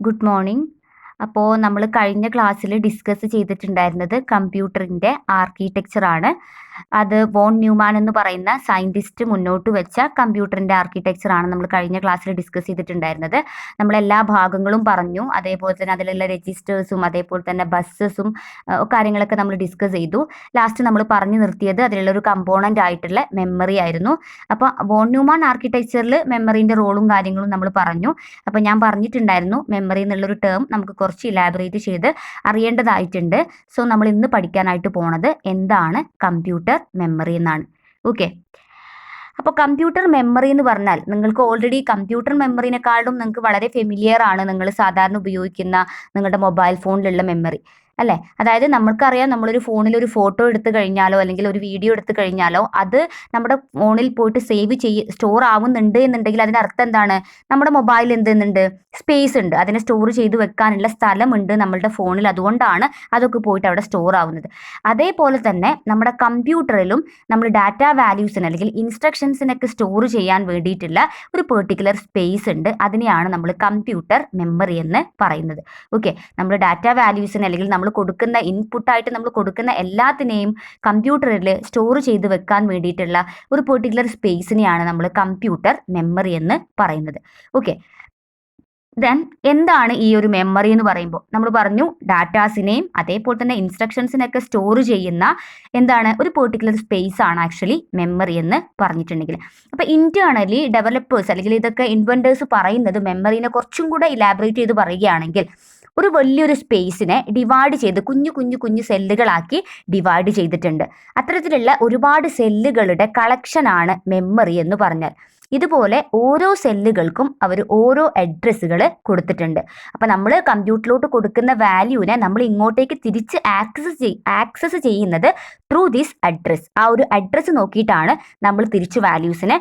Good morning. അപ്പോൾ നമ്മൾ കഴിഞ്ഞ ക്ലാസ്സിൽ ഡിസ്കസ് ചെയ്തിട്ടുണ്ടായിരുന്നത് കമ്പ്യൂട്ടറിൻ്റെ ആർക്കിടെക്ചറാണ്. അത് വോൺ ന്യൂമാൻ എന്ന് പറയുന്ന സയൻറ്റിസ്റ്റ് മുന്നോട്ട് വെച്ച കമ്പ്യൂട്ടറിൻ്റെ ആർക്കിടെക്ചറാണ് നമ്മൾ കഴിഞ്ഞ ക്ലാസ്സിൽ ഡിസ്കസ് ചെയ്തിട്ടുണ്ടായിരുന്നത്. നമ്മൾ എല്ലാ ഭാഗങ്ങളും പറഞ്ഞു, അതേപോലെ തന്നെ അതിലുള്ള രജിസ്റ്റേഴ്സും അതേപോലെ തന്നെ ബസ്സസും കാര്യങ്ങളൊക്കെ നമ്മൾ ഡിസ്കസ് ചെയ്തു. ലാസ്റ്റ് നമ്മൾ പറഞ്ഞു നിർത്തിയത് അതിലുള്ള ഒരു കമ്പോണൻ്റ് ആയിട്ടുള്ള മെമ്മറി ആയിരുന്നു. അപ്പോൾ വോൺ ന്യൂമാൻ ആർക്കിടെക്ചറിൽ മെമ്മറീൻ്റെ റോളും കാര്യങ്ങളും നമ്മൾ പറഞ്ഞു. അപ്പോൾ ഞാൻ പറഞ്ഞിട്ടുണ്ടായിരുന്നു മെമ്മറി എന്നുള്ളൊരു ടേം നമുക്ക് കുറച്ച് ഇലാബറേറ്റ് ചെയ്ത് അറിയേണ്ടതായിട്ടുണ്ട്. സോ നമ്മൾ ഇന്ന് പഠിക്കാനായിട്ട് പോണത് എന്താണ് കമ്പ്യൂട്ടർ മെമ്മറി എന്നാണ്. ഓക്കെ, അപ്പോൾ കമ്പ്യൂട്ടർ മെമ്മറി എന്ന് പറഞ്ഞാൽ നിങ്ങൾക്ക് ഓൾറെഡി കമ്പ്യൂട്ടർ മെമ്മറിനെക്കാളും നിങ്ങൾക്ക് വളരെ ഫെമിലിയർ ആണ് നിങ്ങൾ സാധാരണ ഉപയോഗിക്കുന്ന നിങ്ങളുടെ മൊബൈൽ ഫോണിലുള്ള മെമ്മറി അല്ലേ. അതായത് നമ്മൾക്കറിയാം, നമ്മളൊരു ഫോണിൽ ഒരു ഫോട്ടോ എടുത്തു കഴിഞ്ഞാലോ അല്ലെങ്കിൽ ഒരു വീഡിയോ എടുത്തു കഴിഞ്ഞാലോ അത് നമ്മുടെ ഫോണിൽ പോയിട്ട് സ്റ്റോർ ആവുന്നുണ്ട് എന്നുണ്ടെങ്കിൽ അതിൻ്റെ അർത്ഥം എന്താണ്? നമ്മുടെ മൊബൈലിൽ എന്തുണ്ട്? സ്പേസ് ഉണ്ട്, അതിനെ സ്റ്റോർ ചെയ്ത് വെക്കാനുള്ള സ്ഥലമുണ്ട് നമ്മളുടെ ഫോണിൽ. അതുകൊണ്ടാണ് അതൊക്കെ പോയിട്ട് അവിടെ സ്റ്റോർ ആവുന്നത്. അതേപോലെ തന്നെ നമ്മുടെ കമ്പ്യൂട്ടറിലും നമ്മൾ ഡാറ്റ വാല്യൂസിന് അല്ലെങ്കിൽ ഇൻസ്ട്രക്ഷൻസിനൊക്കെ സ്റ്റോർ ചെയ്യാൻ വേണ്ടിയിട്ടുള്ള ഒരു പെർട്ടിക്കുലർ സ്പേസ് ഉണ്ട്. അതിനെയാണ് നമ്മൾ കമ്പ്യൂട്ടർ മെമ്മറി എന്ന് പറയുന്നത്. ഓക്കെ, നമ്മൾ ഡാറ്റ വാല്യൂസിന് അല്ലെങ്കിൽ നമ്മൾ കൊടുക്കുന്ന ഇൻപുട്ടായിട്ട് നമ്മൾ കൊടുക്കുന്ന എല്ലാത്തിനെയും കമ്പ്യൂട്ടറിൽ സ്റ്റോർ ചെയ്ത് വെക്കാൻ വേണ്ടിയിട്ടുള്ള ഒരു പെർട്ടിക്കുലർ സ്പേസിനെയാണ് നമ്മൾ കമ്പ്യൂട്ടർ മെമ്മറി എന്ന് പറയുന്നത്. ഓക്കെ, ദെൻ എന്താണ് ഈ ഒരു മെമ്മറി എന്ന് പറയുമ്പോൾ? നമ്മൾ പറഞ്ഞു ഡാറ്റാസിനെയും അതേപോലെ തന്നെ ഇൻസ്ട്രക്ഷൻസിനെയൊക്കെ സ്റ്റോർ ചെയ്യുന്ന എന്താണ് ഒരു പെർട്ടിക്കുലർ സ്പേസ് ആണ് ആക്ച്വലി മെമ്മറി എന്ന് പറഞ്ഞിട്ടുണ്ടെങ്കിൽ. അപ്പോൾ ഇന്റേണലി ഡെവലപ്പേഴ്സ് അല്ലെങ്കിൽ ഇതൊക്കെ ഇൻവെന്റേഴ്സ് പറയുന്നത് മെമ്മറിനെ കുറച്ചും കൂടെ ഇലാബറേറ്റ് ചെയ്ത് പറയുകയാണെങ്കിൽ ഒരു വലിയൊരു സ്പേസിനെ ഡിവൈഡ് ചെയ്ത് കുഞ്ഞു കുഞ്ഞു കുഞ്ഞു സെല്ലുകളാക്കി ഡിവൈഡ് ചെയ്തിട്ടുണ്ട്. അത്തരത്തിലുള്ള ഒരുപാട് സെല്ലുകളുടെ കളക്ഷനാണ് മെമ്മറി എന്ന് പറഞ്ഞാൽ. ഇതുപോലെ ഓരോ സെല്ലുകൾക്കും അവർ ഓരോ അഡ്രസ്സുകൾ കൊടുത്തിട്ടുണ്ട്. അപ്പോൾ നമ്മൾ കമ്പ്യൂട്ടറിലോട്ട് കൊടുക്കുന്ന വാല്യൂവിനെ നമ്മൾ ഇങ്ങോട്ടേക്ക് തിരിച്ച് ആക്സസ് ചെയ്യുന്നത് ത്രൂ ദിസ് അഡ്രസ്. ആ ഒരു അഡ്രസ്സ് നോക്കിയിട്ടാണ് നമ്മൾ തിരിച്ച് വാല്യൂസിനെ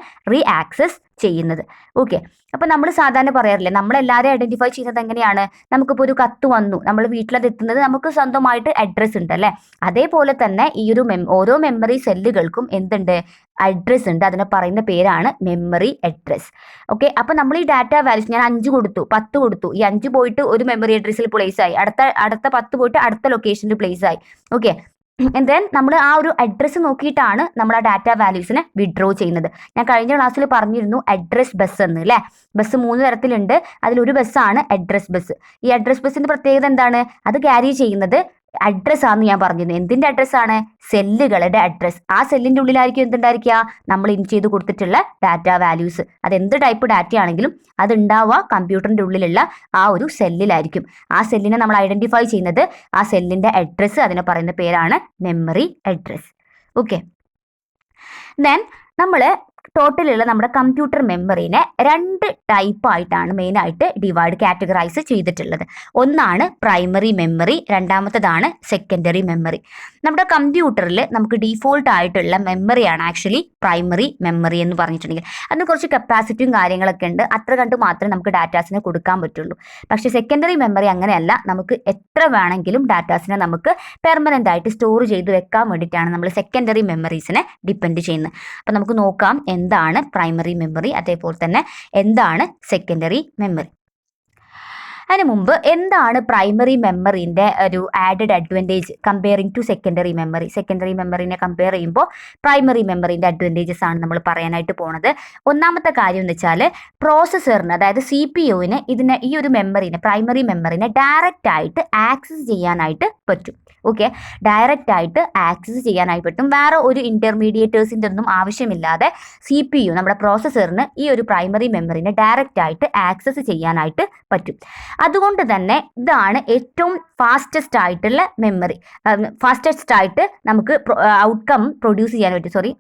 ആക്സസ് ചെയ്യുന്നത്. ഓക്കെ, അപ്പോൾ നമ്മൾ സാധാരണ പറയാറില്ലേ, നമ്മളെല്ലാവരും ഐഡന്റിഫൈ ചെയ്യുന്നത് എങ്ങനെയാണ്? നമുക്കിപ്പോൾ ഒരു കത്ത് വന്നു, നമ്മൾ വീട്ടിലത് എത്തുന്നത് നമുക്ക് സ്വന്തമായിട്ട് അഡ്രസ്സ് ഉണ്ട് അല്ലേ. അതേപോലെ തന്നെ ഈ ഒരു ഓരോ മെമ്മറി സെല്ലുകൾക്കും എന്തുണ്ട്? അഡ്രസ്സ് ഉണ്ട്. അതിനെ പറയുന്ന പേരാണ് മെമ്മറി അഡ്രസ്. ഓക്കെ, അപ്പോൾ നമ്മൾ ഈ ഡാറ്റ വാല്യൂസ്, ഞാൻ 5 കൊടുത്തു, 10 കൊടുത്തു, ഈ 5 പോയിട്ട് ഒരു മെമ്മറി അഡ്രസ്സിൽ പ്ലേസ് ആയി, അടുത്ത 10 പോയിട്ട് അടുത്ത ലൊക്കേഷനിൽ പ്ലേസ് ആയി. ഓക്കെ, ദെൻ നമ്മൾ ആ ഒരു അഡ്രസ്സ് നോക്കിയിട്ടാണ് നമ്മൾ ആ ഡാറ്റ വാല്യൂസിനെ വിഡ്രോ ചെയ്യുന്നത്. ഞാൻ കഴിഞ്ഞ ക്ലാസ്സിൽ പറഞ്ഞിരുന്നു അഡ്രസ് ബസ് എന്ന് അല്ലേ. ബസ് 3 തരത്തിലുണ്ട്, അതിലൊരു ബസ്സാണ് അഡ്രസ് ബസ്. ഈ അഡ്രസ് ബസ്സിന്റെ പ്രത്യേകത എന്താണ്? അത് ക്യാരി ചെയ്യുന്നത് അഡ്രസ് ആണെന്ന് ഞാൻ പറഞ്ഞിരുന്നു. എന്തിന്റെ അഡ്രസ്സാണ്? സെല്ലുകളുടെ അഡ്രസ്. ആ സെല്ലിന്റെ ഉള്ളിലായിരിക്കും എന്തുണ്ടായിരിക്കുക? നമ്മൾ ഇൻ ചെയ്ത് കൊടുത്തിട്ടുള്ള ഡാറ്റ വാല്യൂസ്. അത് എന്ത് ടൈപ്പ് ഡാറ്റ ആണെങ്കിലും അത് ഉണ്ടാവുക കമ്പ്യൂട്ടറിന്റെ ഉള്ളിലുള്ള ആ ഒരു സെല്ലിലായിരിക്കും. ആ സെല്ലിനെ നമ്മൾ ഐഡന്റിഫൈ ചെയ്യുന്നത് ആ സെല്ലിന്റെ അഡ്രസ്സ്, അതിനെ പറയുന്ന പേരാണ് മെമ്മറി അഡ്രസ്. ഓക്കെ, ദെൻ നമ്മൾ ടോട്ടലുള്ള നമ്മുടെ കമ്പ്യൂട്ടർ മെമ്മറിനെ 2 ടൈപ്പായിട്ടാണ് മെയിനായിട്ട് കാറ്റഗറൈസ് ചെയ്തിട്ടുള്ളത്. ഒന്നാണ് പ്രൈമറി മെമ്മറി, രണ്ടാമത്തതാണ് സെക്കൻഡറി മെമ്മറി. നമ്മുടെ കമ്പ്യൂട്ടറിൽ നമുക്ക് ഡീഫോൾട്ട് ആയിട്ടുള്ള മെമ്മറിയാണ് ആക്ച്വലി പ്രൈമറി മെമ്മറി എന്ന് പറഞ്ഞിട്ടുണ്ടെങ്കിൽ. അതിന് കുറച്ച് കപ്പാസിറ്റിയും കാര്യങ്ങളൊക്കെ ഉണ്ട്, അത്ര കണ്ട് മാത്രമേ നമുക്ക് ഡാറ്റാസിനെ കൊടുക്കാൻ പറ്റുള്ളൂ. പക്ഷേ സെക്കൻഡറി മെമ്മറി അങ്ങനെയല്ല, നമുക്ക് എത്ര വേണമെങ്കിലും ഡാറ്റാസിനെ നമുക്ക് പെർമനൻ്റ് ആയിട്ട് സ്റ്റോർ ചെയ്ത് വെക്കാൻ വേണ്ടിയിട്ടാണ് നമ്മൾ സെക്കൻഡറി മെമ്മറീസിനെ ഡിപ്പെൻഡ് ചെയ്യുന്നത്. അപ്പോൾ നമുക്ക് നോക്കാം എന്താണ് പ്രൈമറി മെമ്മറി, അതേപോലെ തന്നെ എന്താണ് സെക്കൻഡറി മെമ്മറി. അതിന് മുമ്പ് എന്താണ് പ്രൈമറി മെമ്മറിൻ്റെ ഒരു added advantage comparing to secondary memory? Secondary മെമ്മറിനെ കമ്പയർ ചെയ്യുമ്പോൾ പ്രൈമറി മെമ്മറിൻ്റെ അഡ്വാൻറ്റേജസ് ആണ് നമ്മൾ പറയാനായിട്ട് പോണത്. ഒന്നാമത്തെ കാര്യം എന്ന് വെച്ചാൽ പ്രോസസ്സറിന്, അതായത് CPU ഈ ഒരു മെമ്മറിനെ, പ്രൈമറി മെമ്മറിനെ ഡയറക്റ്റ് ആയിട്ട് ആക്സസ് ചെയ്യാനായിട്ട് പറ്റും. ഓക്കെ, ഡയറക്റ്റ് ആയിട്ട് ആക്സസ് ചെയ്യാനായി പറ്റും. വേറെ ഒരു ഇന്റർമീഡിയേറ്റേഴ്സിൻ്റെ ഒന്നും ആവശ്യമില്ലാതെ CPU നമ്മുടെ പ്രോസസ്സറിന് ഈ ഒരു പ്രൈമറി മെമ്മറിനെ ഡയറക്റ്റ് ആയിട്ട് ആക്സസ് ചെയ്യാനായിട്ട് പറ്റും. അതുകൊണ്ട് തന്നെ ഇതാണ് ഏറ്റവും ഫാസ്റ്റസ്റ്റ് ആയിട്ടുള്ള മെമ്മറി. ഫാസ്റ്റസ്റ്റ് ആയിട്ട് നമുക്ക് ഔട്ട്കം പ്രൊഡ്യൂസ് ചെയ്യാൻ പറ്റും. സോറി,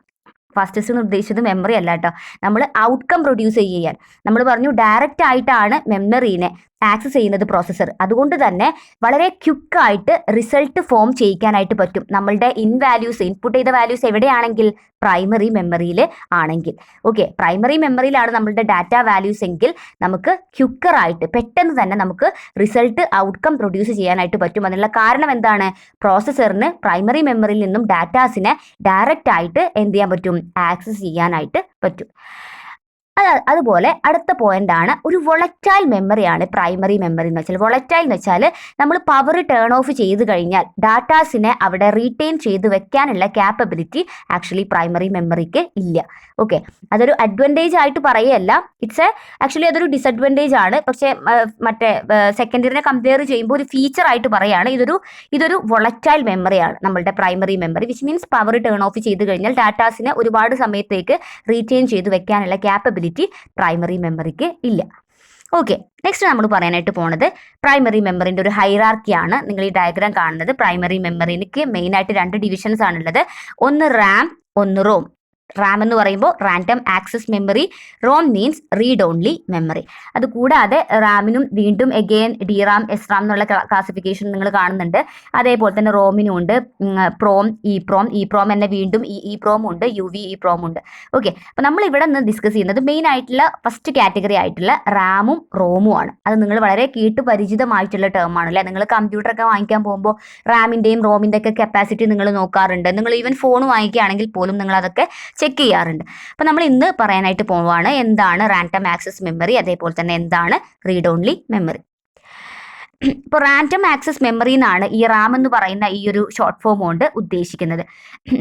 ഫാസ്റ്റസ്റ്റ് എന്ന് ഉദ്ദേശിച്ചത് മെമ്മറി അല്ല കേട്ടോ. നമ്മൾ ഔട്ട്കം പ്രൊഡ്യൂസ് ചെയ്യാൻ നമ്മൾ പറഞ്ഞു ഡയറക്റ്റ് ആയിട്ടാണ് മെമ്മറീനെ ആക്സസ് ചെയ്യുന്നത് പ്രോസസ്സർ. അതുകൊണ്ട് തന്നെ വളരെ ക്വിക്കായിട്ട് റിസൾട്ട് ഫോം ചെയ്യിക്കാനായിട്ട് പറ്റും നമ്മളുടെ ഇൻപുട്ട് ചെയ്ത വാല്യൂസ് എവിടെയാണെങ്കിൽ പ്രൈമറി മെമ്മറിയിൽ ആണെങ്കിൽ. ഓക്കെ, പ്രൈമറി മെമ്മറിയിലാണ് നമ്മളുടെ ഡാറ്റ വാല്യൂസ് എങ്കിൽ നമുക്ക് ക്വിക്കറായിട്ട് പെട്ടെന്ന് തന്നെ നമുക്ക് റിസൾട്ട് ഔട്ട്കം പ്രൊഡ്യൂസ് ചെയ്യാനായിട്ട് പറ്റും. അതിനുള്ള കാരണം എന്താണ്? പ്രോസസ്സറിന് പ്രൈമറി മെമ്മറിയിൽ നിന്നും ഡാറ്റാസിനെ ഡയറക്റ്റ് ആയിട്ട് എന്ത് ചെയ്യാൻ പറ്റും? ആക്സസ് ചെയ്യാനായിട്ട് പറ്റും. അതുപോലെ അടുത്ത പോയിന്റ് ആണ് ഒരു വൊളറ്റൈൽ മെമ്മറിയാണ് പ്രൈമറി മെമ്മറി എന്ന് വെച്ചാൽ. വൊളറ്റൈൽ എന്ന് വെച്ചാൽ നമ്മൾ പവർ ടേൺ ഓഫ് ചെയ്ത് കഴിഞ്ഞാൽ ഡാറ്റാസിനെ അവിടെ റീറ്റെയിൻ ചെയ്ത് വെക്കാനുള്ള ക്യാപ്പബിലിറ്റി ആക്ച്വലി പ്രൈമറി മെമ്മറിക്ക് ഇല്ല. ഓക്കെ, അതൊരു അഡ്വാൻറ്റേജ് ആയിട്ട് പറയുകയല്ല, ആക്ച്വലി അതൊരു ഡിസഡ്വാൻറ്റേജ് ആണ്. പക്ഷേ മറ്റേ സെക്കൻഡറിനെ കമ്പയർ ചെയ്യുമ്പോൾ ഒരു ഫീച്ചർ ആയിട്ട് പറയുകയാണ് ഇതൊരു വൊളറ്റൈൽ മെമ്മറിയാണ് നമ്മളുടെ primary memory, which means power turn of ചെയ്ത് കഴിഞ്ഞാൽ ഡാറ്റാസിനെ ഒരുപാട് സമയത്തേക്ക് റീറ്റെയിൻ ചെയ്ത് വെക്കാനുള്ള ക്യാപ്പബിലിറ്റി പ്രൈമറി മെമ്മറിക്ക് ഇല്ല. ഓക്കെ, നെക്സ്റ്റ് നമ്മൾ പറയാനായിട്ട് പോണത് പ്രൈമറി മെമ്മറിന്റെ ഒരു ഹൈറാർക്കിയാണ്. നിങ്ങൾ ഈ ഡയഗ്രാം കാണുന്നത്. പ്രൈമറി മെമ്മറിക്ക് മെയിൻ ആയിട്ട് 2 ഡിവിഷൻസ് ആണുള്ളത്. ഒന്ന് റാം, ഒന്ന് റോം. റാം എന്ന് പറയുമ്പോൾ random access memory, ROM means read only memory. അതുകൂടാതെ റാമിനും വീണ്ടും again D RAM, S RAM എന്നുള്ള ക്ലാസിഫിക്കേഷൻ നിങ്ങൾ കാണുന്നുണ്ട്. അതേപോലെ തന്നെ റോമിനും ഉണ്ട് പ്രോം, ഇ പ്രോം എന്ന വീണ്ടും ഇ പ്രോം ഉണ്ട്, UV ഇ പ്രോം ഉണ്ട്. ഓക്കെ, അപ്പോൾ നമ്മൾ ഇവിടെ നിന്ന് ഡിസ്കസ് ചെയ്യുന്നത് മെയിൻ ആയിട്ടുള്ള ഫസ്റ്റ് കാറ്റഗറി ആയിട്ടുള്ള റാമും റോമും ആണ്. അത് നിങ്ങൾ വളരെ കേട്ട് പരിചിതമായിട്ടുള്ള ടേം ആണല്ലേ. നിങ്ങൾ കമ്പ്യൂട്ടറൊക്കെ വാങ്ങിക്കാൻ പോകുമ്പോൾ റാമിൻ്റെയും റോമിൻ്റെ ഒക്കെ കപ്പാസിറ്റി നിങ്ങൾ നോക്കാറുണ്ട്. നിങ്ങൾ ഈവൻ ഫോൺ വാങ്ങിക്കുകയാണെങ്കിൽ പോലും നിങ്ങൾ അതൊക്കെ ചെക്ക് ചെയ്യാറുണ്ട്. അപ്പോൾ നമ്മൾ ഇന്ന് പറയാനായിട്ട് പോവുകയാണ് എന്താണ് റാൻഡം ആക്സസ് മെമ്മറി, അതേപോലെ തന്നെ എന്താണ് റീഡ് ഓൺലി മെമ്മറി. ഇപ്പോൾ റാൻഡം ആക്സസ് മെമ്മറി എന്നാണ് ഈ റാം എന്ന് പറയുന്ന ഈ ഒരു ഷോർട്ട് ഫോം കൊണ്ട് ഉദ്ദേശിക്കുന്നത്.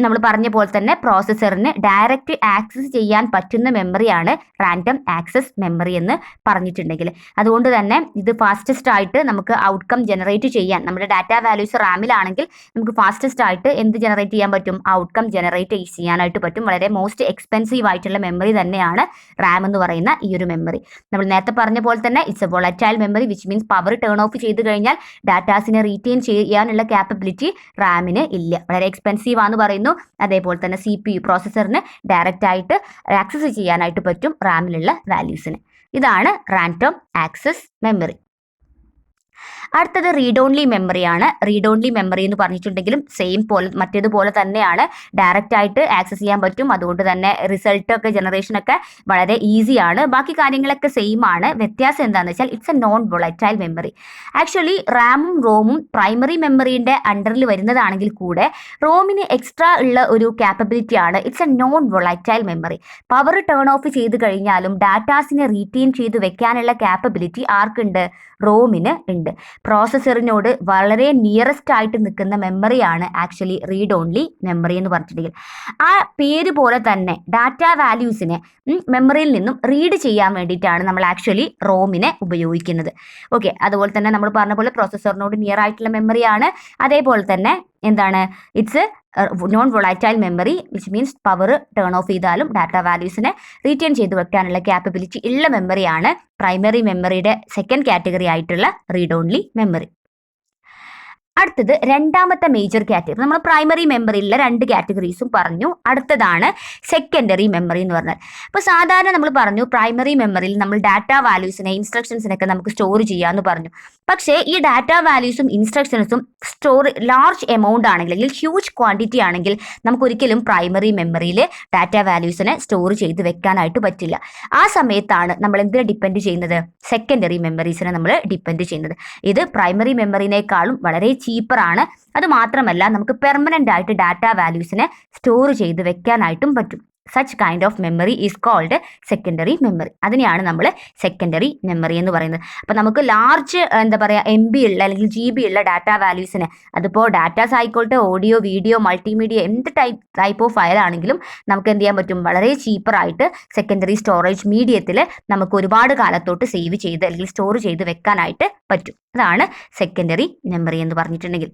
നമ്മൾ പറഞ്ഞ പോലെ തന്നെ പ്രോസസ്സറിന് ഡയറക്റ്റ് ആക്സസ് ചെയ്യാൻ പറ്റുന്ന മെമ്മറിയാണ് റാൻഡം ആക്സസ് മെമ്മറി എന്ന് പറഞ്ഞിട്ടുണ്ടെങ്കിൽ. അതുകൊണ്ട് തന്നെ ഇത് ഫാസ്റ്റസ്റ്റ് ആയിട്ട് നമുക്ക് ഔട്ട്കം ജനറേറ്റ് ചെയ്യാൻ, നമ്മുടെ ഡാറ്റ വാല്യൂസ് റാമിലാണെങ്കിൽ നമുക്ക് ഫാസ്റ്റസ്റ്റ് ആയിട്ട് എന്ത് ജനറേറ്റ് ചെയ്യാൻ പറ്റും, ഔട്ട്കം ജനറേറ്റ് ചെയ്യാനായിട്ട് പറ്റും. വളരെ മോസ്റ്റ് എക്സ്പെൻസീവ് ആയിട്ടുള്ള മെമ്മറി തന്നെയാണ് റാം എന്ന് പറയുന്ന ഈ ഒരു മെമ്മറി. നമ്മൾ നേരത്തെ പറഞ്ഞ പോലെ തന്നെ it's A volatile memory, which means power turn of ചെയ്ത് കഴിഞ്ഞാൽ ഡാറ്റാസിനെ റീറ്റെയിൻ ചെയ്യാനുള്ള ക്യാപ്പബിലിറ്റി റാമിന് ഇല്ല, വളരെ എക്സ്പെൻസീവ് ആണെന്ന് പറയുന്നു. അതേപോലെ തന്നെ CPU പ്രോസസ്സറിന് ഡയറക്റ്റ് ആയിട്ട് ആക്സസ് ചെയ്യാനായിട്ട് പറ്റും റാമിലുള്ള വാല്യൂസിന്. ഇതാണ് റാൻഡം ആക്സസ് മെമ്മറി. അടുത്തത് റീഡ് ഓൺലി മെമ്മറിയാണ്. റീഡ് ഓൺലി മെമ്മറി എന്ന് പറഞ്ഞിട്ടുണ്ടെങ്കിലും സെയിം പോലെ മറ്റേതുപോലെ തന്നെയാണ്, ഡയറക്റ്റ് ആയിട്ട് ആക്സസ് ചെയ്യാൻ പറ്റും. അതുകൊണ്ട് തന്നെ റിസൾട്ട് ഒക്കെ ജനറേഷനൊക്കെ വളരെ ഈസിയാണ്. ബാക്കി കാര്യങ്ങളൊക്കെ സെയിം ആണ്. വ്യത്യാസം എന്താണെന്ന് വെച്ചാൽ it's A non volatile memory. Actually റാമും റോമും പ്രൈമറി മെമ്മറിയുടെ അണ്ടറിൽ വരുന്നതാണെങ്കിൽ കൂടെ റോമിന് എക്സ്ട്രാ ഉള്ള ഒരു ക്യാപ്പബിലിറ്റി ആണ് it's A non volatile memory. Power turn of ചെയ്ത് കഴിഞ്ഞാലും ഡാറ്റാസിനെ റീറ്റെയിൻ ചെയ്ത് വെക്കാനുള്ള ക്യാപ്പബിലിറ്റി ആർക്കുണ്ട്, റോമിന് ഉണ്ട്. പ്രോസസ്സറിനോട് വളരെ നിയറസ്റ്റ് ആയിട്ട് നിൽക്കുന്ന മെമ്മറിയാണ് ആക്ച്വലി റീഡ് ഓൺലി മെമ്മറി എന്ന് പറഞ്ഞിട്ടുണ്ടെങ്കിൽ. ആ പേര് പോലെ തന്നെ ഡാറ്റ വാല്യൂസിനെ മെമ്മറിയിൽ നിന്നും റീഡ് ചെയ്യാൻ വേണ്ടിയിട്ടാണ് നമ്മൾ ആക്ച്വലി റോമിനെ ഉപയോഗിക്കുന്നത്. ഓക്കെ, അതുപോലെ തന്നെ നമ്മൾ പറഞ്ഞ പോലെ പ്രോസസ്സറിനോട് നിയർ ആയിട്ടുള്ള മെമ്മറിയാണ്. അതേപോലെ തന്നെ എന്താണ്, it's non volatile memory, which means power turn of ചെയ്താലും ഡാറ്റ വാല്യൂസിനെ റീറ്റെയിൻ ചെയ്ത് വെക്കാനുള്ള ക്യാപ്പബിലിറ്റി ഉള്ള മെമ്മറിയാണ് പ്രൈമറി മെമ്മറിയുടെ സെക്കൻഡ് കാറ്റഗറി ആയിട്ടുള്ള റീഡ് ഓൺലി മെമ്മറി. അടുത്തത് രണ്ടാമത്തെ മേജർ കാറ്റഗറി. നമ്മൾ പ്രൈമറി മെമ്മറിയിലുള്ള 2 കാറ്റഗറീസും പറഞ്ഞു. അടുത്തതാണ് സെക്കൻഡറി മെമ്മറി എന്ന് പറഞ്ഞാൽ. അപ്പോൾ സാധാരണ നമ്മൾ പറഞ്ഞു പ്രൈമറി മെമ്മറിയിൽ നമ്മൾ ഡാറ്റ വാല്യൂസിനെ ഇൻസ്ട്രക്ഷൻസിനൊക്കെ നമുക്ക് സ്റ്റോർ ചെയ്യാമെന്ന് പറഞ്ഞു. പക്ഷേ ഈ ഡാറ്റ വാല്യൂസും ഇൻസ്ട്രക്ഷൻസും ലാർജ് എമൗണ്ട് ആണെങ്കിൽ, അല്ലെങ്കിൽ ഹ്യൂജ് ക്വാണ്ടിറ്റി ആണെങ്കിൽ നമുക്ക് ഒരിക്കലും പ്രൈമറി മെമ്മറിയിൽ ഡാറ്റ വാല്യൂസിനെ സ്റ്റോർ ചെയ്ത് വെക്കാനായിട്ട് പറ്റില്ല. ആ സമയത്താണ് നമ്മൾ എന്തിനെ ഡിപ്പെൻഡ് ചെയ്യുന്നത്, സെക്കൻഡറി മെമ്മറീസിനെ നമ്മൾ ഡിപ്പെൻഡ് ചെയ്യുന്നത്. ഇത് പ്രൈമറി മെമ്മറിനേക്കാളും വളരെ ചീപ്പറാണ്. അത് മാത്രമല്ല നമുക്ക് പെർമനന്റ് ആയിട്ട് ഡാറ്റ വാല്യൂസിനെ സ്റ്റോർ ചെയ്ത് വെക്കാനായിട്ടും പറ്റും. Such kind of memory is called secondary memory. അതിനെയാണ് നമ്മൾ സെക്കൻഡറി മെമ്മറി എന്ന് പറയുന്നത്. അപ്പോൾ നമുക്ക് ലാർജ് MB ഉള്ള അല്ലെങ്കിൽ GB ഉള്ള ഡാറ്റ വാല്യൂസിനെ, അതിപ്പോൾ ഡാറ്റാസ് ആയിക്കോട്ടെ, ഓഡിയോ, വീഡിയോ, മൾട്ടിമീഡിയ, എന്ത് ടൈപ്പ് ഓഫ് ഫയൽ ആണെങ്കിലും നമുക്ക് എന്ത് ചെയ്യാൻ പറ്റും, വളരെ ചീപ്പറായിട്ട് സെക്കൻഡറി സ്റ്റോറേജ് മീഡിയത്തിൽ നമുക്ക് ഒരുപാട് കാലത്തോട്ട് സേവ് ചെയ്ത് അല്ലെങ്കിൽ സ്റ്റോർ ചെയ്ത് വെക്കാനായിട്ട് പറ്റും. അതാണ് സെക്കൻഡറി മെമ്മറി എന്ന് പറഞ്ഞിട്ടുണ്ടെങ്കിൽ.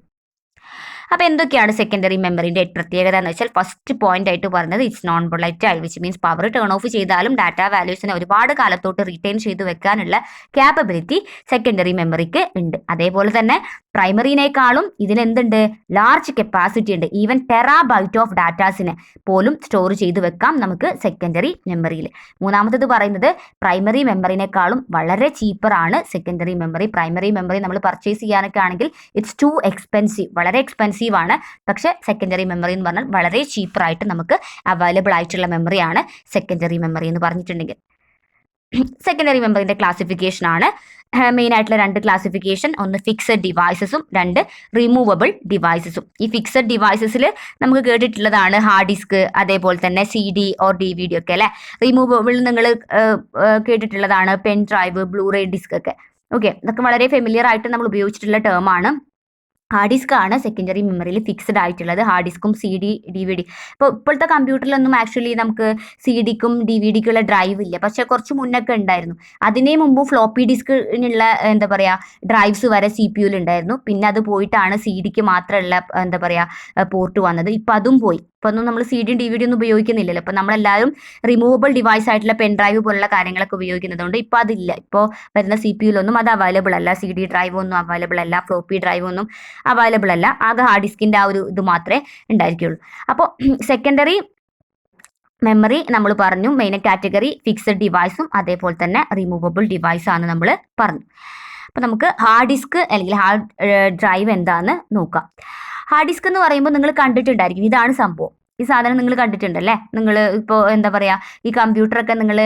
അപ്പോൾ എന്തൊക്കെയാണ് സെക്കൻഡറി മെമ്മറിൻ്റെ പ്രത്യേകത എന്ന് വെച്ചാൽ, ഫസ്റ്റ് പോയിന്റ് ആയിട്ട് പറഞ്ഞത് it's non volatile, which means power turn of ചെയ്താലും ഡാറ്റ വാല്യൂസിനെ ഒരുപാട് കാലത്തോട്ട് റിറ്റെയിൻ ചെയ്ത് വെക്കാനുള്ള ക്യാപ്പബിലിറ്റി സെക്കൻഡറി മെമ്മറിക്ക് ഉണ്ട്. അതേപോലെ തന്നെ പ്രൈമറിനേക്കാളും ഇതിനെന്തുണ്ട്, ലാർജ് കപ്പാസിറ്റി ഉണ്ട്. ഈവൻ ടെറാബൈറ്റ് ഓഫ് ഡാറ്റാസിനെ പോലും സ്റ്റോർ ചെയ്ത് വെക്കാം നമുക്ക് സെക്കൻഡറി മെമ്മറിയിൽ. മൂന്നാമത്തേത് പറയുന്നത് പ്രൈമറി മെമ്മറിനേക്കാളും വളരെ ചീപ്പറാണ് സെക്കൻഡറി മെമ്മറി. പ്രൈമറി മെമ്മറി നമ്മൾ പർച്ചേസ് ചെയ്യാനൊക്കെ ആണെങ്കിൽ ഇറ്റ്സ് ടു എക്സ്പെൻസീവ്, വളരെ എക്സ്പെൻസീവ് ആണ്. പക്ഷേ സെക്കൻഡറി മെമ്മറി എന്ന് പറഞ്ഞാൽ വളരെ ചീപ്പറായിട്ട് നമുക്ക് അവൈലബിൾ ആയിട്ടുള്ള മെമ്മറിയാണ് സെക്കൻഡറി മെമ്മറി എന്ന് പറഞ്ഞിട്ടുണ്ടെങ്കിൽ. സെക്കൻഡറി മെമ്മറിന്റെ ക്ലാസിഫിക്കേഷൻ ആണ് മെയിൻ ആയിട്ടുള്ള രണ്ട് ക്ലാസിഫിക്കേഷൻ, ഒന്ന് ഫിക്സഡ് ഡിവൈസസും രണ്ട് റിമൂവബിൾ ഡിവൈസസും. ഈ ഫിക്സഡ് ഡിവൈസസിൽ നമുക്ക് കേട്ടിട്ടുള്ളതാണ് ഹാർഡ് ഡിസ്ക്, അതേപോലെ തന്നെ CD ഓർ DVD ഒക്കെ അല്ലെ. റിമൂവബിൾ നിങ്ങൾ കേട്ടിട്ടുള്ളതാണ് പെൻ ഡ്രൈവ്, ബ്ലൂറേ ഡിസ്ക് ഒക്കെ. ഓക്കെ, ഇതൊക്കെ വളരെ ഫെമിലിയർ ആയിട്ട് നമ്മൾ ഉപയോഗിച്ചിട്ടുള്ള ടേമാണ്. ഹാർഡ് ഡിസ്ക് ആണ് സെക്കൻഡറി മെമ്മറിയിൽ ഫിക്സ്ഡ് ആയിട്ടുള്ളത്. ഹാർഡ് ഡിസ്കും CD DVD. ഇപ്പോൾ ഇപ്പോഴത്തെ കമ്പ്യൂട്ടറിലൊന്നും ആക്ച്വലി നമുക്ക് CD-ക്കും DVD-ക്കുള്ള ഡ്രൈവ് ഇല്ല, പക്ഷെ കുറച്ച് മുന്നൊക്കെ ഉണ്ടായിരുന്നു. അതിനേ മുമ്പ് ഫ്ലോപ്പി ഡിസ്കിനുള്ള എന്താ പറയുക ഡ്രൈവ്സ് വരെ CPU-ൽ ഉണ്ടായിരുന്നു. പിന്നെ അത് പോയിട്ടാണ് CD-ക്ക് മാത്രമുള്ള എന്താ പറയുക പോർട്ട് വന്നത്. ഇപ്പം അതും പോയി. ഇപ്പോൾ ഒന്നും നമ്മൾ CD-യും DVD ഒന്നും ഉപയോഗിക്കുന്നില്ലല്ലോ. ഇപ്പം നമ്മളെല്ലാവരും റിമൂവബിൾ ഡിവൈസ് ആയിട്ടുള്ള പെൻ ഡ്രൈവ് പോലുള്ള കാര്യങ്ങളൊക്കെ ഉപയോഗിക്കുന്നതുകൊണ്ട് ഇപ്പോൾ അതില്ല. ഇപ്പോൾ വരുന്ന CPU-ലൊന്നും അത് അവൈലബിൾ അല്ല. CD ഡ്രൈവ് ഒന്നും അവൈലബിൾ അല്ല, ഫ്ലോപ്പി ഡ്രൈവ് ഒന്നും അവൈലബിൾ അല്ല. ആകെ ഹാർഡ് ഡിസ്കിന്റെ ആ ഒരു ഇത് മാത്രമേ ഉണ്ടായിരിക്കുള്ളൂ. അപ്പോൾ സെക്കൻഡറി മെമ്മറി നമ്മൾ പറഞ്ഞു മെയിൻ കാറ്റഗറി ഫിക്സഡ് ഡിവൈസും അതേപോലെ തന്നെ റിമൂവബിൾ ഡിവൈസ് ആണ് നമ്മൾ പറഞ്ഞു. അപ്പോൾ നമുക്ക് ഹാർഡ് ഡിസ്ക് അല്ലെങ്കിൽ ഹാർഡ് ഡ്രൈവ് എന്താണെന്ന് നോക്കാം. ഹാർഡ് ഡിസ്ക് എന്ന് പറയുമ്പോൾ നിങ്ങൾ കണ്ടിട്ടുണ്ടായിരിക്കും, ഇതാണ് സംഭവം. ഈ സാധനം നിങ്ങൾ കണ്ടിട്ടുണ്ടല്ലേ. നിങ്ങൾ ഇപ്പോൾ എന്താ പറയുക ഈ കമ്പ്യൂട്ടറൊക്കെ നിങ്ങൾ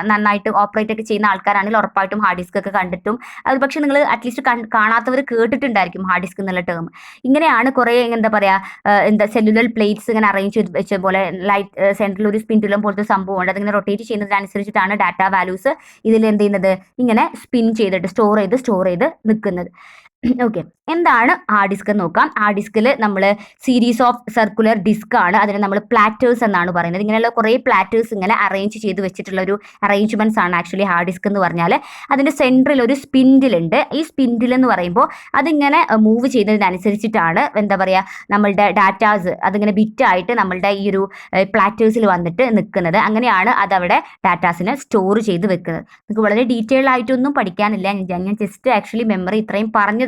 നന്നായിട്ട് ഓപ്പറേറ്റ് ഒക്കെ ചെയ്യുന്ന ആൾക്കാരാണെങ്കിൽ ഉറപ്പായിട്ടും ഹാർഡ് ഡിസ്ക് ഒക്കെ കണ്ടിട്ടും, അത് പക്ഷേ നിങ്ങൾ അറ്റ്ലീസ്റ്റ് കാണാത്തവർ കേട്ടിട്ടുണ്ടായിരിക്കും ഹാർഡ് ഡിസ്ക് എന്നുള്ള ടേം. ഇങ്ങനെയാണ് കുറേ എന്താ പറയുക സെല്ലുലർ പ്ലേറ്റ്സ് ഇങ്ങനെ അറേഞ്ച് ചെയ്ത് വെച്ച പോലെ ലൈറ്റ് സെൻട്രൽ ഒരു സ്പിൻഡുലം പോലത്തെ സംഭവമുണ്ട്. അതിങ്ങനെ റൊട്ടേറ്റ് ചെയ്യുന്നതിനനുസരിച്ചിട്ടാണ് ഡാറ്റ വാല്യൂസ് ഇതിൽ എന്ത് ചെയ്യുന്നത് ഇങ്ങനെ സ്പിൻ ചെയ്തിട്ട് സ്റ്റോർ ചെയ്ത് നിൽക്കുന്നത്. ഓക്കെ, എന്താണ് ഹാർഡ് ഡിസ്ക് എന്ന് നോക്കാം. ഹാർഡ് ഡിസ്കിൽ നമ്മൾ സീരീസ് ഓഫ് സർക്കുലർ ഡിസ്ക് ആണ്, അതിനെ നമ്മൾ പ്ലാറ്റേഴ്സ് എന്നാണ് പറയുന്നത്. ഇങ്ങനെയുള്ള കുറേ പ്ലാറ്റേഴ്സ് ഇങ്ങനെ അറേഞ്ച് ചെയ്ത് വെച്ചിട്ടുള്ള ഒരു അറേഞ്ച്മെന്റ്സ് ആണ് ആക്ച്വലി ഹാർഡ് ഡിസ്ക് എന്ന് പറഞ്ഞാൽ. അതിൻ്റെ സെൻട്രൽ ഒരു സ്പിൻഡിലുണ്ട്. ഈ സ്പിൻഡിൽ എന്ന് പറയുമ്പോൾ അതിങ്ങനെ മൂവ് ചെയ്യുന്നതിനനുസരിച്ചിട്ടാണ് എന്താ പറയുക നമ്മളുടെ ഡാറ്റാസ് അതിങ്ങനെ ബിറ്റായിട്ട് നമ്മളുടെ ഈ ഒരു പ്ലാറ്റേഴ്സിൽ വന്നിട്ട് നിൽക്കുന്നത്. അങ്ങനെയാണ് അതവിടെ ഡാറ്റാസിനെ സ്റ്റോർ ചെയ്ത് വെക്കുന്നത്. നിങ്ങൾക്ക് വളരെ ഡീറ്റെയിൽ ആയിട്ടൊന്നും പഠിക്കാനില്ല, ഞാൻ ജസ്റ്റ് ആക്ച്വലി മെമ്മറി ഇത്രയും പറഞ്ഞതാണ്.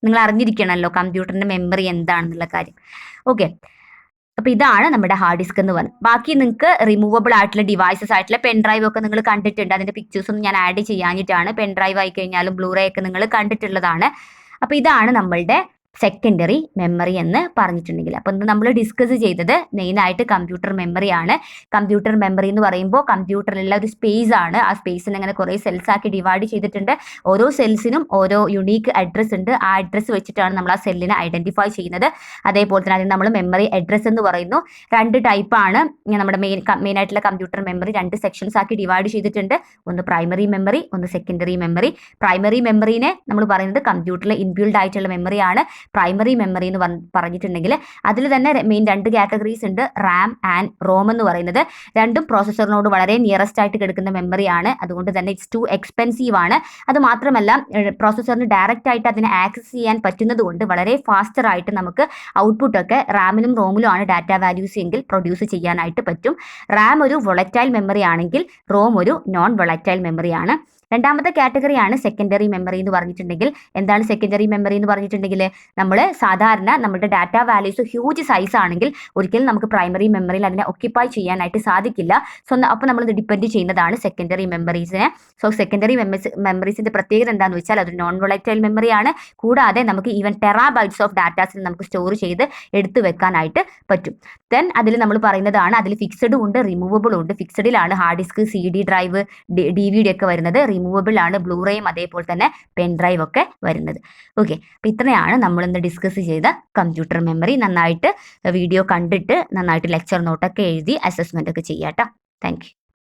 നിങ്ങൾ അറിഞ്ഞിരിക്കണമല്ലോ കമ്പ്യൂട്ടറിന്റെ മെമ്മറി എന്താണെന്നുള്ള കാര്യം. ഓക്കെ, അപ്പോൾ ഇതാണ് നമ്മുടെ ഹാർഡ് ഡിസ്ക് എന്ന് പറയുന്നത്. ബാക്കി നിങ്ങൾക്ക് റിമൂവബിൾ ആയിട്ടുള്ള ഡിവൈസസ് ആയിട്ടുള്ള പെൻ ഡ്രൈവ് ഒക്കെ നിങ്ങൾ കണ്ടിട്ടുണ്ട്. അതിന്റെ പിക്ചേഴ്സ് ഒന്നും ഞാൻ ആഡ് ചെയ്യാനിട്ടാണ്. പെൻ ഡ്രൈവ് ആയി കഴിഞ്ഞാലും ബ്ലൂറേ ഒക്കെ നിങ്ങൾ കണ്ടിട്ടുള്ളതാണ്. അപ്പോൾ ഇതാണ് നമ്മളുടെ സെക്കൻഡറി മെമ്മറി എന്ന് പറഞ്ഞിട്ടുണ്ടെങ്കിൽ. അപ്പോൾ ഇന്ന് നമ്മൾ ഡിസ്കസ് ചെയ്തത് മെയിനായിട്ട് കമ്പ്യൂട്ടർ മെമ്മറിയാണ്. കമ്പ്യൂട്ടർ മെമ്മറി എന്ന് പറയുമ്പോൾ കമ്പ്യൂട്ടറിലുള്ള ഒരു സ്പേസ് ആണ്. ആ സ്പേസിനെ അങ്ങനെ കുറേ സെൽസ് ആക്കി ഡിവൈഡ് ചെയ്തിട്ടുണ്ട്. ഓരോ സെൽസിനും ഓരോ യുണീക്ക് അഡ്രസ്സ് ഉണ്ട്. ആ അഡ്രസ്സ് വെച്ചിട്ടാണ് നമ്മൾ ആ സെല്ലിനെ ഐഡന്റിഫൈ ചെയ്യുന്നത്. അതേപോലെ തന്നെ അതിന് നമ്മൾ മെമ്മറി അഡ്രസ്സ് എന്ന് പറയുന്നു. രണ്ട് ടൈപ്പാണ് നമ്മുടെ മെയിൻ ആയിട്ടുള്ള കമ്പ്യൂട്ടർ മെമ്മറി. രണ്ട് സെക്ഷൻസ് ആക്കി ഡിവൈഡ് ചെയ്തിട്ടുണ്ട്. ഒന്ന് പ്രൈമറി മെമ്മറി, ഒന്ന് സെക്കൻഡറി മെമ്മറി. പ്രൈമറി മെമ്മറിനെ നമ്മൾ പറയുന്നത് കമ്പ്യൂട്ടറിൽ ഇൻബിൽഡ് ആയിട്ടുള്ള മെമ്മറിയാണ്. പ്രൈമറി മെമ്മറി എന്ന് പറഞ്ഞിട്ടുണ്ടെങ്കിൽ അതിൽ തന്നെ മെയിൻ രണ്ട് കാറ്റഗറീസ് ഉണ്ട്, റാം ആൻഡ് റോം എന്ന് പറയുന്നത്. രണ്ടും പ്രോസസ്സറിനോട് വളരെ നിയറസ്റ്റ് ആയിട്ട് കിടക്കുന്ന മെമ്മറിയാണ്. അതുകൊണ്ട് തന്നെ ഇറ്റ്സ് ടു എക്സ്പെൻസീവ് ആണ്. അത് മാത്രമല്ല പ്രോസസ്സറിന് ഡയറക്റ്റ് ആയിട്ട് അതിനെ ആക്സസ് ചെയ്യാൻ പറ്റുന്നത് കൊണ്ട് വളരെ ഫാസ്റ്റർ ആയിട്ട് നമുക്ക് ഔട്ട്പുട്ടൊക്കെ റാമിലും റോമിലും ആണ് ഡാറ്റ വാല്യൂസ് എങ്കിൽ പ്രൊഡ്യൂസ് ചെയ്യാനായിട്ട് പറ്റും. റാം ഒരു വൊളറ്റൈൽ മെമ്മറി ആണെങ്കിൽ റോം ഒരു നോൺ വൊളറ്റൈൽ മെമ്മറിയാണ്. രണ്ടാമത്തെ കാറ്റഗറിയാണ് സെക്കൻഡറി മെമ്മറി എന്ന് പറഞ്ഞിട്ടുണ്ടെങ്കിൽ. എന്താണ് സെക്കൻഡറി മെമ്മറി എന്ന് പറഞ്ഞിട്ടുണ്ടെങ്കിൽ നമ്മൾ സാധാരണ നമ്മുടെ ഡാറ്റ വാല്യൂസ് ഹ്യൂജ് സൈസ് ആണെങ്കിൽ ഒരിക്കലും നമുക്ക് പ്രൈമറി മെമ്മറിയിൽ അതിനെ ഒക്യുപ്പൈ ചെയ്യാനായിട്ട് സാധിക്കില്ല. അപ്പോൾ നമ്മൾ ഡിപ്പെൻഡ് ചെയ്യുന്നതാണ് സെക്കൻഡറി മെമ്മറീസിനെ. സോ സെക്കൻഡറി മെമ്മറീസിന്റെ പ്രത്യേകത എന്താണെന്ന് വെച്ചാൽ അതൊരു നോൺ വൊളറ്റൈൽ മെമ്മറിയാണ്. കൂടാതെ നമുക്ക് ഈവൻ ടെറാബൈറ്റ്സ് ഓഫ് ഡാറ്റാസിൽ നമുക്ക് സ്റ്റോർ ചെയ്ത് എടുത്തു വെക്കാനായിട്ട് പറ്റും. ദെൻ അതിൽ നമ്മൾ പറയുന്നതാണ് അതിൽ ഫിക്സഡും ഉണ്ട് റിമൂവബിളും ഉണ്ട്. ഫിക്സഡിലാണ് hard disk, CD drive, DVD ഒക്കെ വരുന്നത്. റിമൂവബിൾ ആണ് ബ്ലൂറേയും അതേപോലെ തന്നെ പെൻ ഡ്രൈവ് ഒക്കെ വരുന്നത്. ഓക്കെ, അപ്പോൾ ഇത്രയാണ് നമ്മളിന്ന് ഡിസ്കസ് ചെയ്ത കമ്പ്യൂട്ടർ മെമ്മറി. നന്നായിട്ട് വീഡിയോ കണ്ടിട്ട് നന്നായിട്ട് ലെക്ചർ നോട്ടൊക്കെ എഴുതി അസസ്മെൻ്റ് ഒക്കെ ചെയ്യാം കേട്ടോ. Thank you.